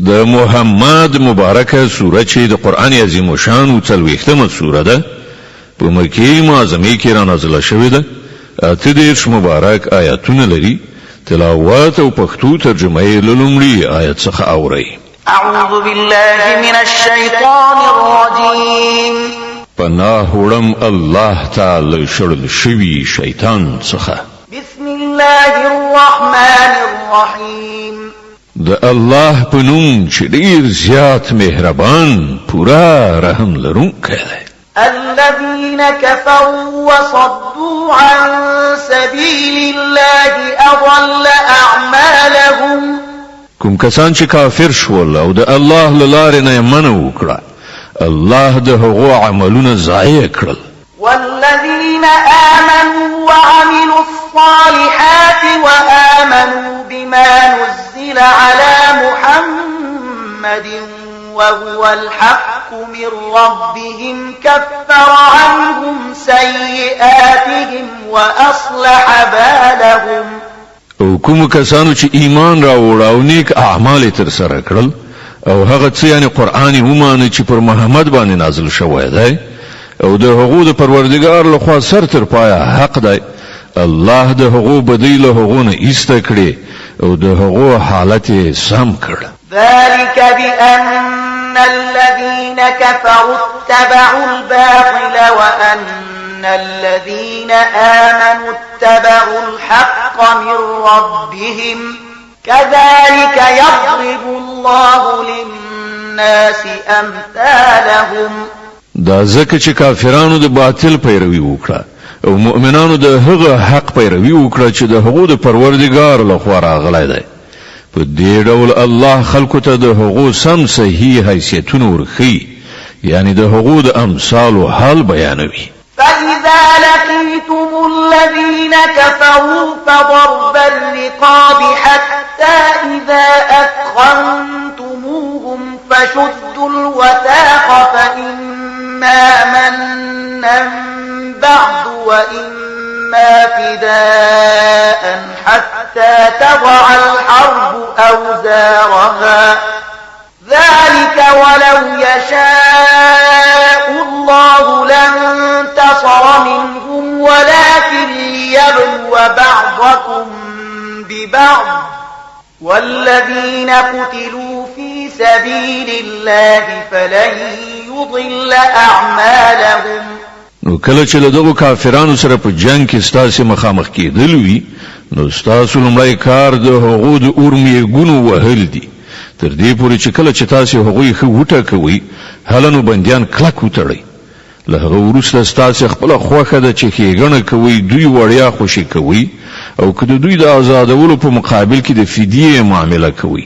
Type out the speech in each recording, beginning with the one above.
د محمد مبارکه سوره چې د قران عظیم شان او څلوېښتمه سوره ده په مکه معظمه کې را نازله شوې ده. اته دېرش مبارک آیاتونه لري. تلاوت او پښتو ترجمه یې له لومړي آیت څخه اورئ. اعوذ بالله من الشیطان الرجیم. پناه وړم الله تعالی شړل شوی شیطان څخه. بسم الله الرحمن الرحیم. د الله په نوم چې ډیر زیات مهربان پورا رحم لرونکی دی. الذين كفروا وصدوا عن سبيل الله أضل أعمالهم. کوم کسان چې کافر شول او د الله له لارې نه منع وکړه الله د هغو عملونه ضایع کړل. والذين آمنوا وعملوا الصالحات وآمنوا بما نزل على محمد وهو الحق من ربهم كفر عنهم سيئاتهم وأصلح بالهم. او کوم کسانو چې ایمان راوړ او نیک اعمال تر سره کړل او هغه څه یعنی قرآن ومانه چې پر محمد باندې نازل شوی دی او د هغو د پروردګار له خوا سر تر پایه حق دی الله د هغو بدی له هغو نه ایسته کړي او د هغو حالت سم کړ. ذلك بأن الذين كفروا اتبعوا الباطل وأن الذين آمنوا اتبعوا الحق من ربهم كذلك يضرب الله للناس أمثالهم. دا ځکه چې کافرانو د باطل پیروي وکړه او مؤمنانو د هغه حق پیروي وکړه چې د هغو د پروردګار له خوا راغلی دی. په دې ډول الله خلکو ته د هغو سم صحیح حیثیتونه ورښيي یعنی د هغو د امثالو حال بیانوي. فإذا لقيتم الذين كفروا فضرب الرقاب حتى إذا أثخنتموهم فشدوا الوثاق فإما منا بعد وإما فداء حتى تضع الحرب أوزارها ذلك ولو يشاء الله لانتصر منهم ولكن ليبلو بعضكم ببعض والذين قتلوا في سبيل الله فلن يضل أعمالهم. نو کله چې له دغو کافرانو سره په جنگ کې ستاسو مخامخ کېدل وي نو ستاسو لومړی کار د هغو د اورمیږونو وهل دي تر دې پورې چې کله چې تاسو هغوی ښه وټاکوئ هلنو بندیان کلک وتړئ. له هغه وروسته ستاسو خپله خوښه ده چې ښېګڼه کوئ دوی وړیا خوشي کوئ او که د دوی د آزادولو په مقابل کې د فدیې معامله کوئ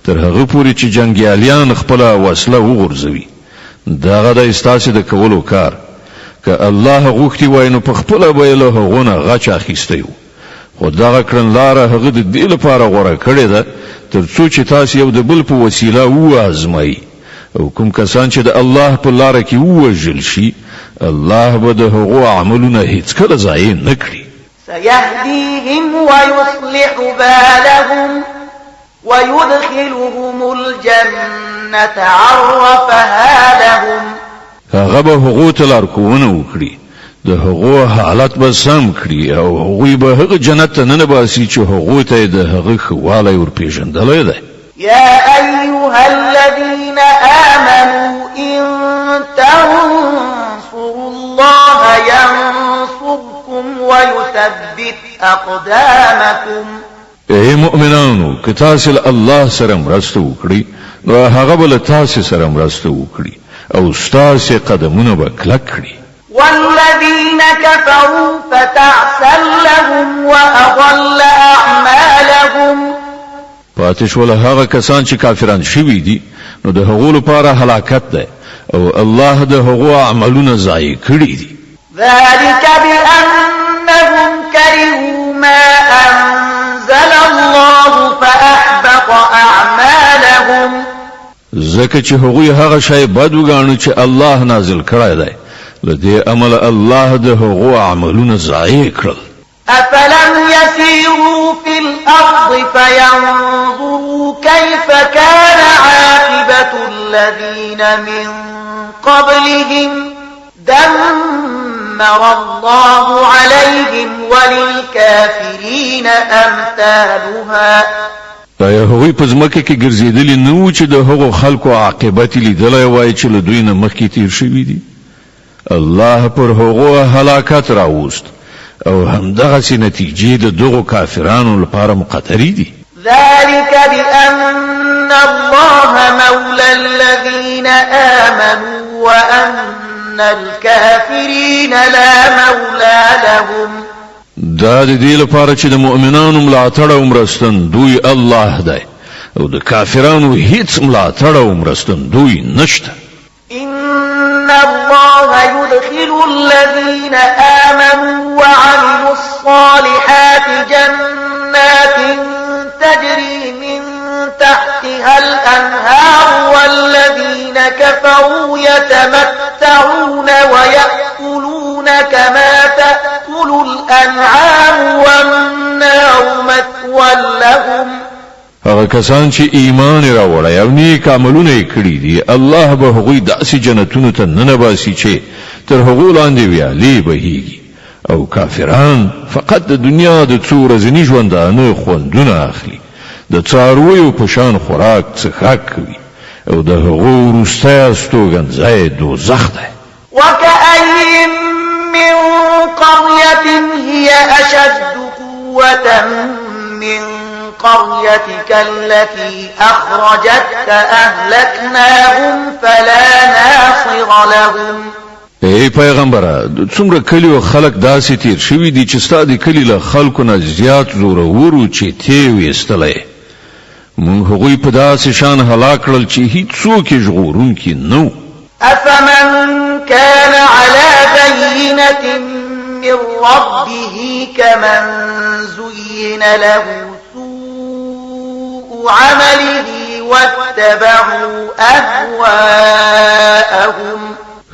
تر هغه پورې چې جنګیالیان خپله وسله وغورځوي. دغه د ستاسو د کولو کار. که الله غوښتي وای نو په خپله به یې له هغو نه غچ اخیستی و خو دغه کړنلاره هغه د دې لپاره غوره کړې ده تر څو چې تاسو یو د بل په وسیله وازمایي او کوم کسان چې د الله په لاره کې ووژل شي الله به د هغو عملونه هیڅکله ضایع نه کړي. سيهديهم ويصلح بالهم ويدخلهم الجنة عرفها لهم. هغه به هغو ته لارښوونه وکړي د هغو حالت به سم کړي او هغوی به هغه جنت ته ننباسي چې هغو ته د هغه ښه والی ورپېژندلی دی. يا أيها الذين آمنوا إن تنصروا الله ينصركم ويثبت أقدامكم. ای مؤمنانو که تاسو له الله سره مرسته وکړئ نو هغه به له تاسو سره مرسته وکړي او ستاسو قدمونه به کلک کړي. والذين كفروا فتعسا لهم وأضل أعمالهم. پاتې شول هغه کسان چې کافران شوي دي نو د هغو لپاره هلاکت ده او الله د هغو عملونه ضایع کړي دي. ذلك بأنهم كرهوا ما أنزل الله فأحبط أعمالهم. ځکه چې هغوی هغه شی بد وګاڼه چې الله نازل کړی دی له دې عمل الله د هغو عملونه ضایع کړل. أفلم يسيروا في الأرض فينظروا كيف كان عاقبة الذين من قبلهم دمر الله عليهم وللكافرين أمثالها. آیا هغوی په ځمکه کې ګرځېدلي نه وو چې د هغو خلکو عاقبت لیدلی وای چې له دوی نه مخکې تیر شوي دي؟ الله پر هغو هلاکت راوست او همدغسې نتیجې د دغو کافرانو لپاره مقدرې دي. ذلك بأن الله مولى الذين آمنوا وأن الكافرين لا مولى لهم. دا د دې لپاره چې د مؤمنانو ملاتړ او مرستندوی الله دی او د کافرانو هیڅ ملاتړ او مرستندوی نشته. إن الله يدخل الذين آمنوا وعملوا الصالحات جنات تجري من تحتها الأنهار والذين كفروا يتمتعون ويأكلون كما تأكل الأنعام والنار مثوى لهم. هغه کسان چې ایمان راوړی او نیک عملونه یې کړي دي الله به هغوی داسې جنتونو ته ننباسي چې تر هغو لاندې ویالې بهیږي او کافران فقط د دنیا د څو ورځني ژوندانه خوندونه اخلي، د څارویو په شان خوراک څښاک کوي او د هغو وروستی استوګنځی دوزخ دی. وكأين من قرية هي أشد قوة من قريتك التي أخرجتك أهلكناهم فلا ناصر لهم. ای پیغمبره څومره کلی او خلک داسې تیر شوي دي چې ستا د کلی له خلکو نه زیات زورور چې تی ویستلی مونږ هغوی په داسې شان هلاک کړل چې هیڅوک یې ژغورونکي نه وو. أفمن كان على بينة من ربه كمن زين له سوء عمله واتبعوا أهواءهم.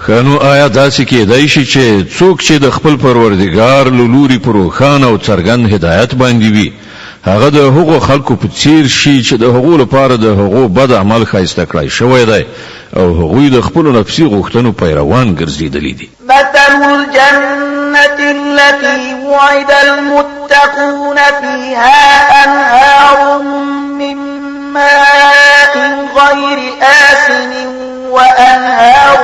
خانو آیا داسې کېدای شي چې څوک چې د خپل پروردګار له لوري په روښانه او څرګند هدایت باندې وي هغه د هغو خلکو په څیر شي چې د هغو لپاره د هغو بد عمل ښایسته کړی شوی دی او هغوی د خپلو نفسي غوښتنو پیروان ګرځېدلي دي. مثل الجنة التي وعد المتقون فيها أنهار من ماء غير آسن وأنهار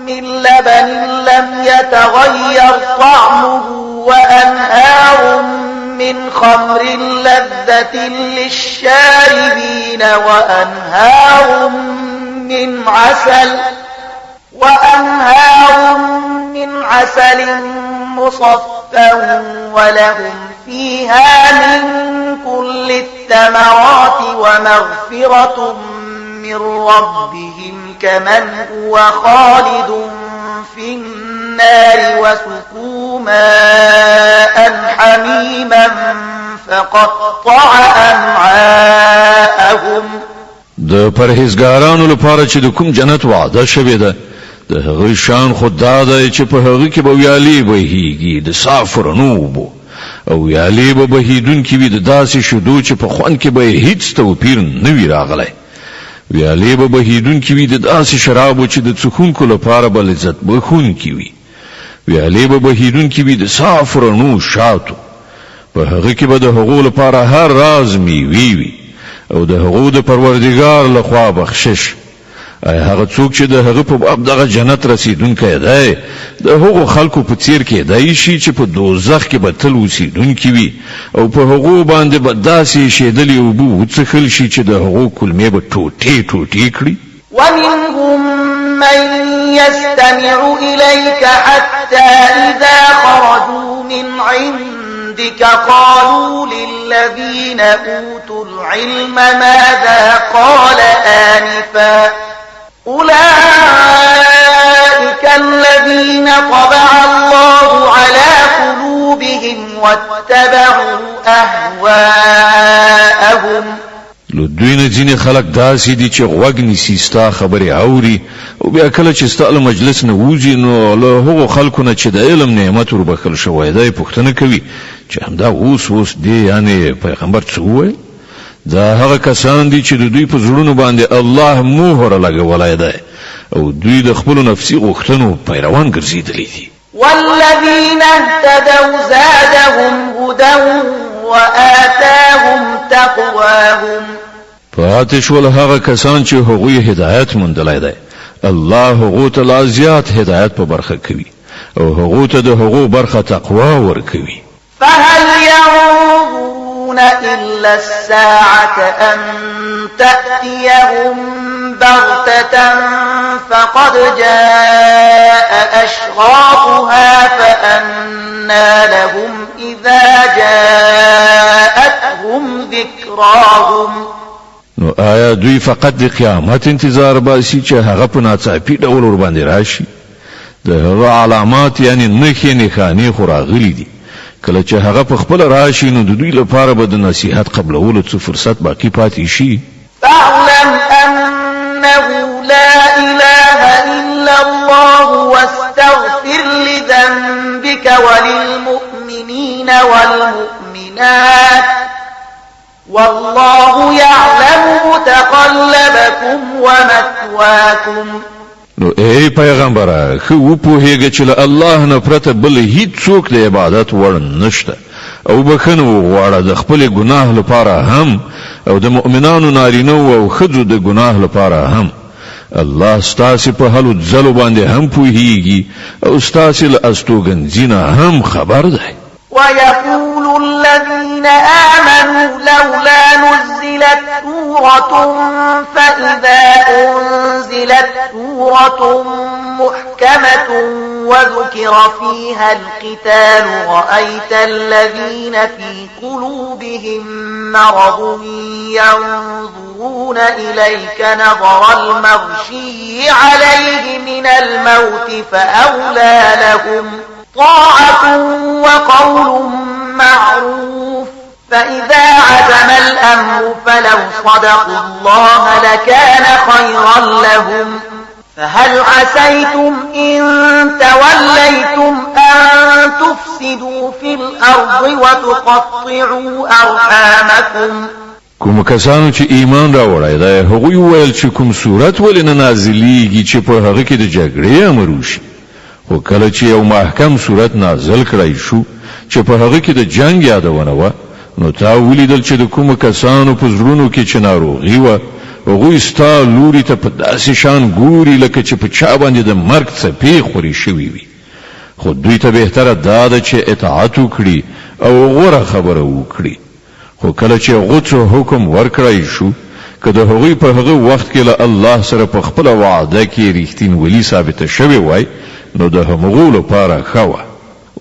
من لبن لم يتغير طعمه وأنهار من خمر لذة للشاربين وأنهار من عسل مصفى ولهم فيها من كل الثمرات ومغفرة من ربهم كمن هو خالد في النار وسقوا ماء حميما فقطع أمعاءهم. د پرهیزګارانو لپاره چې د کوم جنت وعده شوې ده د هغه شان خدا دی چې په هغه کې به ویالې بهیږي د صاف رڼو اوبو او ویالې به بهیدونکې وي د داسې شیدو چې په خوند کې به هیڅ توپیر نه وي راغلی. ویالې به بهیدونکې وي د داسې شرابو چې د څښونکو لپاره به لذت بخښونکې وي. ویالې به بهیدونکې وي د صاف رڼو شاتو په هغه کې به د هغو لپاره هر راز میوې وي او د هغو د پروردګار لخوا بخشش. هغه څوک چې د هغه په باب دغه جنت رسیدونکی دی د هغو خلکو په څیر کېدای شي چې په دوزخ کې به تل اوسیدونکي وي او په هغو باندې به داسې شیدلې اوبه وڅښل شي چې د هغو کلمې به ټوټې ټوټې کړي. ومنهم من يستمع إليك حتى إذا خرجوا من عندك قالوا للذين أوتوا العلم ماذا قال آنفا أولئك الذين طبع الله على قلوبهم واتبعوا أهواءهم. دوی نه ځینې خلک داسې دي چې غوږ نیسي ستا خبرې اوري او بیا کله چې ستا له مجلس نه وځي نو له هغو خلکو نه چې د علم نعمت وربخښل شوی دی پوښتنه کوي چې همدا اوس دی یعنې پیغمبر څه وویل. دا هغه کسان دي چې د دوی په زړونو باندې الله مهر لګولای دی او دوی د خپل نفسي غوښتنو پیروان ګرځېدلي دي. والذين اهتدوا زادهم هدى وآتاهم تقواهم. پاتې شول هغه کسان چې هغوی هدایت موندلی دی، الله هغو ته لا زیات هدایت په برخه کوي او هغو ته د هغو برخه تقوا ورکوي. فهل ينظرون إلا الساعة أن تأتيهم بغتة فقد جاء أشراطها فأنى لهم إذا جاءتهم ذكراهم. نو آیا دوی فقط د قیامت انتظار باسي چې هغه په ناڅاپي ډول ور باندې راشي؟ د هغه علامات یعنی نښې نښانې خو راغلي دي، کله چې هغه په خپل راشي نو د دوی لپاره به د نصیحت قبلولو څه فرصت باقی پاتې شي. فاعلم أنه لا إله إلا الله واستغفر لذنبك وللمؤمنين والمؤمنات والله يعلم متقلبكم ومثواكم. نو ای پیغمبره خو پوهیږي چې الله نه پرته بل هیڅ څوک د عبادت وړ نشته او بخنه وغواړه د خپل ګناه لپاره هم او د مؤمنانو نارینه او ښځو د ګناه لپاره هم. الله ستاسو په هلو ځلو باندې هم پوهیږي او ستاسو له استوګنځینه هم خبر ده. ويقول الذين آمنوا لولا نزلت سورة فإذا أنزلت سورة محكمة وذكر فيها القتال رأيت الذين في قلوبهم مرض ينظرون إليك نظر المغشي عليه من الموت فأولى لهم طاعة وقول معروف. فإذا عزم الأمر فلو صدقوا الله لكان خيرا لهم. فهل عسيتم إن توليتم أن تفسدوا في الأرض وتقطعوا أرحامكم. کوم کسانو چې ایمان راوړی دی هغوی ویل چې کوم صورت ولې نه نازلیږي چې په هغه کې د جګړې امر وشي، خو کله چې یو محکم صورت نازل کړی شو چې په هغه کې د جنگ یادونه وه نو تا ولیدل چې د کوم کسانو په زړونو کې چې ناروغي وه هغوی ستا لوري ته په داسې شان ګوري لکه چې په چا باندې د مرګ څپې خورې شوي وي. خو دوی ته بهتره دا ده چې اطاعت وکړي او غوره خبره وکړي. خو کله چې غوڅ حکم ورکړی شو که د هغوی په هغه وخت کې له الله سره په خپله وعده کې رښتینولي ثابته شوې وای نو د همغو لپاره ښه وه.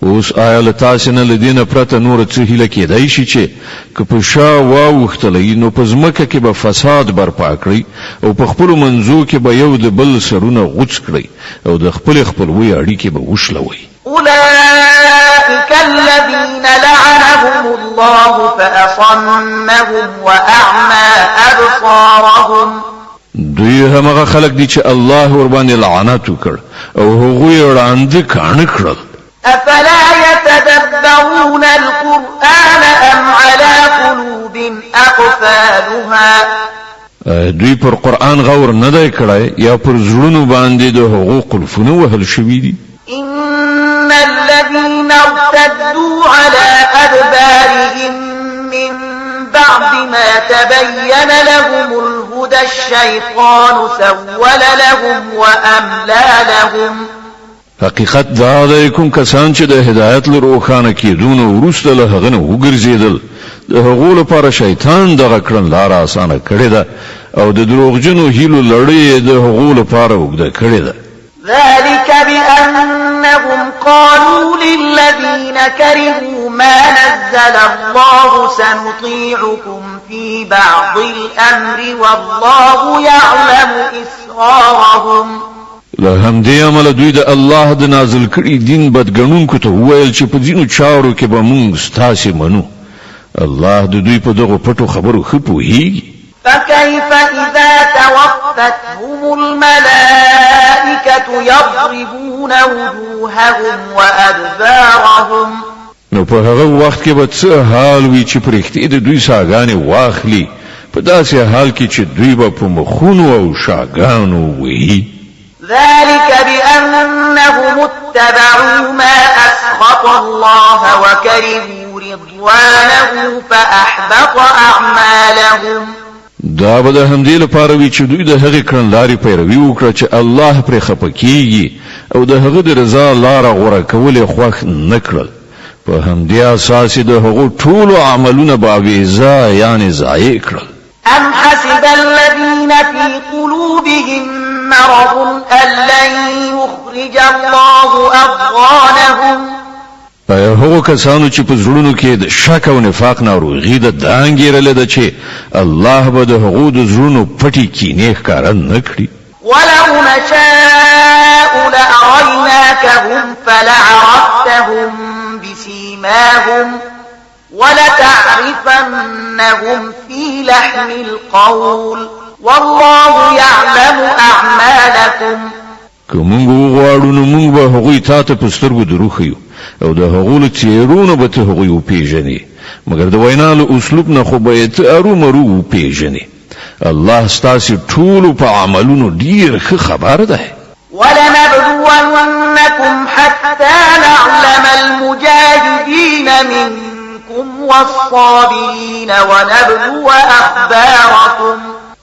اوس آیا له تاسې نه له دې نه پرته نوره څه هیله کېدی شي چې که په شا واوښتلی نو په ځمکه کې به فساد برپا کړئ او په خپلو منځو کې به یو د بل سرونه غوڅ کړئ او د خپلې خپلوۍ اړیکې به وشلوئ. أولئك الذين لعنهم الله فأصمهم وأعمى أبصارهم. دوی همغه خلق دي چې الله ور باندې لعنت وکړ او هغوی وړاندې کاڼه کړل. أفلا يتدبرون القرآن أم على قلوب أقفالها. دوی پر قرآن غور نه دی کړی یا پر زړونو باندې د هغو قلفونه وهل شوي دي. إن الذين ارتدوا على أدبارهم من بعد ما تبين لهم الهدى الشيطان سول لهم وأملى لهم. حقیقت دا دی کوم کسان چې د هدایت له روښانه کېدو نه وروسته له هغه نه وګرځېدل د هغو لپاره شیطان دغه کړنلاره اسانه کړې ده او د دروغجنو هیلو لړۍ د هغو لپاره اوږده کړې ده. ذلك بأنهم قالوا للذين كرهوا ما نزل الله سنطيعكم في بعض الأمر والله يعلم إسرارهم. له همدې عمله دوی د الله د نازل کړي دین بدګنونکو ته وویل چې په ځینو چارو کې به موږ ستاسې منو. الله د دوی په دغو پټو خبرو ښه پوهیږي. فكيف إذا توفتهم الملائكة يضربون وجوههم وأدبارهم. نو په هغه وخت کې به څه حال وي چې پرښتې د دوی ساګانې واخلي په داسې حال کې چې دوی به په مخونو او شاګانو وهي. ذلك بأنهم اتبعوا ما أسخط الله وكرهوا رضوانه فأحبط أعمالهم. دا به د همدې لپاره وي چې دوی د هغې کړنلارې پیروي وکړه چې الله پرې خفه کیږي او د هغه د رضا لاره غوره کول یې خوښ نه کړل. په همدې اساس د هغو ټولو عملونه به اغېزه یعنې ضایع کړل. أم حسب الذين في قلوبهم مرض أن لن يخرج الله أضغانهم. هغو کسانو چې په زړونو کې د شک او نفاق ناروغي ده دا انګېرلې ده چې الله به د هغو د زړونو پټې کینې ښکاره نه کړي. ولو نشاء لأريناكهم فلعرفتهم بسيماهم ولتعرفنهم في لحن القول والله يعلم أعمالكم. که مونږ وغواړو نو مونږ به هغوی تا ته په سترګو دروښیو او د هغو له څېرو نه به ته هغوی وپېژنې، مګر د وینا له اسلوب نه خو به یې ته ارومرو وپېژنې. الله ستاسې ټولو په عملونو ډېر ښه خبر ده. ولنبلونكم حتى نعلم المجاهدين منكم والصابرين ونبلو أخباركم.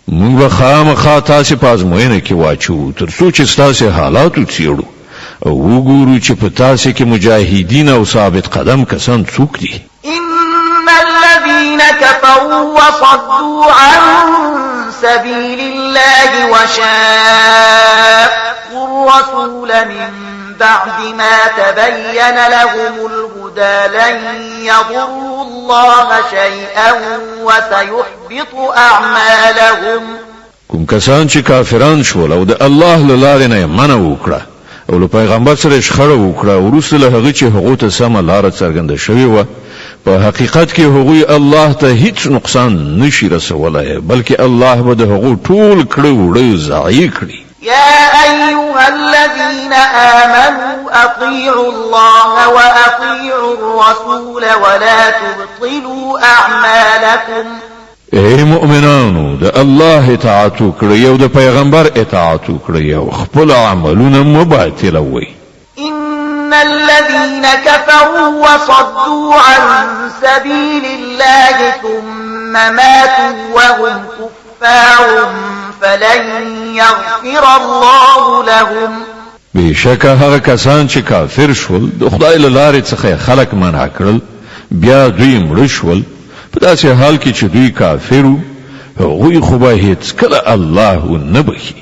مونږ به خامخا تاسې په ازموینه کې واچو تر څو چې ستاسې حالاتو څېړو او وګورو چې په تاسې کې مجاهدین او ثابت قدم کسان څوک دي. إن الذين كفروا وصدوا عن سبيل الله وشاقوا الرسول من بعد ما تبين لهم الهدى لن يضروا الله شيئا وسيحبط أعمالهم. کوم کسان چې کافران شول او د الله له لارې نه یې منع وکړه او له پیغمبر سره شخړه وکړه وروسته له هغه چې هغو ته سمه لاره څرګنده شوې وه، په حقیقت کې هغوی الله ته هیڅ نقصان نشي رسولی، بلکې الله به د هغو ټول کړه وړه ضایع کړي. يا أيها الذين آمنوا أطيعوا الله وأطيعوا الرسول ولا تبطلوا أعمالكم. اے مؤمنانو د الله اطاعت وکړئ او د پیغمبر اطاعت وکړئ او خپل عملونه مه باطلوئ. إن الذين كفروا وصدوا عن سبيل الله ثم ماتوا وهم كفار فلن يغفر الله لهم. بشکه هغه کسان چې کافر شول د خدای له لارې څخه خلق منع کړل بیا دوی مړه شول په داسې حال کې چې دوی کافرو، هغوی خو به هیڅکله الله نه بخي.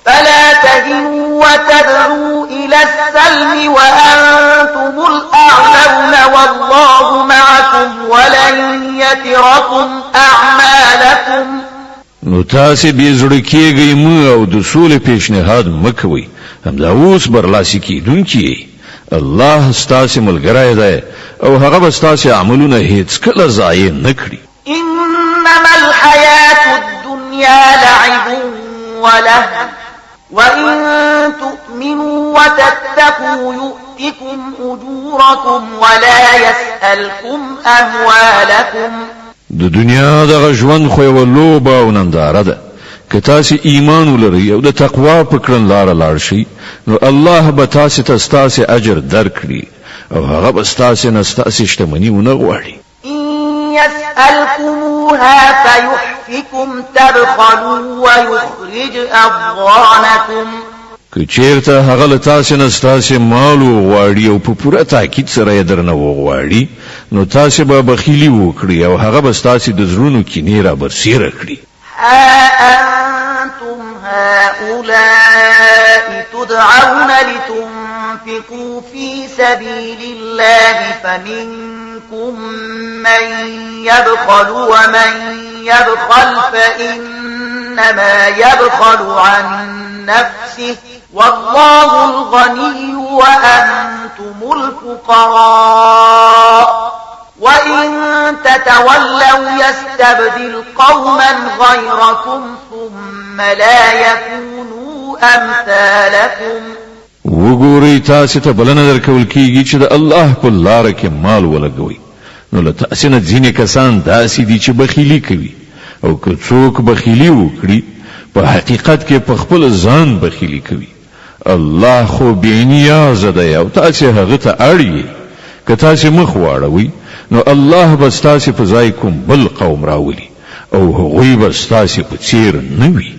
فلا تهنوا وتدعوا إلى السلم وأنتم الأعلون والله معكم ولن يتركم أعمالكم. نو تاسې بې زړه کېږئ مه او د سولې پیشنهاد مه کوئ، همدا اوس برلاسي کېدونکي یې. الله ستاسې ملګری دی او هغه به ستاسې عملونه هیڅکله ضایع نه کړي. إنما الحياة الدنيا لعب ولهو وإن تؤمنوا وتتقوا يؤتكم أجوركم ولا يسألكم أموالكم. د دنیا دغه ژوند خو یوه لوبه او ننداره ده. که تاسې ایمان ولرئ او د تقوا په کړنلاره لاړ شئ نو الله به تاسې ته ستاسې اجر درکړي او هغه به ستاسې نه ستاسې شتمني ونه غواړي. إن يسألكموها فيحفكم تبخلوا ويخرج أضغانكم. که چیرته هغه له تاسې نه ستاسې مال وغواړي او په پوره تاکید سره یې درنه وغواړي نو تاسې به بخیلي وکړي او هغه به ستاسې د زړونو کینې رابرسېره کړي. ها أنتم هؤلاء تدعون لتنفقوا في سبيل الله فمنكم من يبخل ومن يبخل فإنما يبخل عن نفسه والله الغني وأنتم الفقراء وإن تتولوا يستبدل قوما غيركم ثم لا يكونوا أمثالكم. وګورئ تاسې ته بلنه درکول کېږي چې د الله په لاره کې مال ولګوئ، نو له تاسې نه ځینې کسان داسې دي چې بخیلي کوي او که څوک بخیلی وکړي په حقیقت کې په خپل ځان بخیلی کوي. الله خو بېنیاز دی او تاسې هغه ته اړ یې. که تاسې مخ واړوئ نو الله به ستاسې په ځای کوم بل قوم راولي او هغوی به ستاسې په څیر نه وي.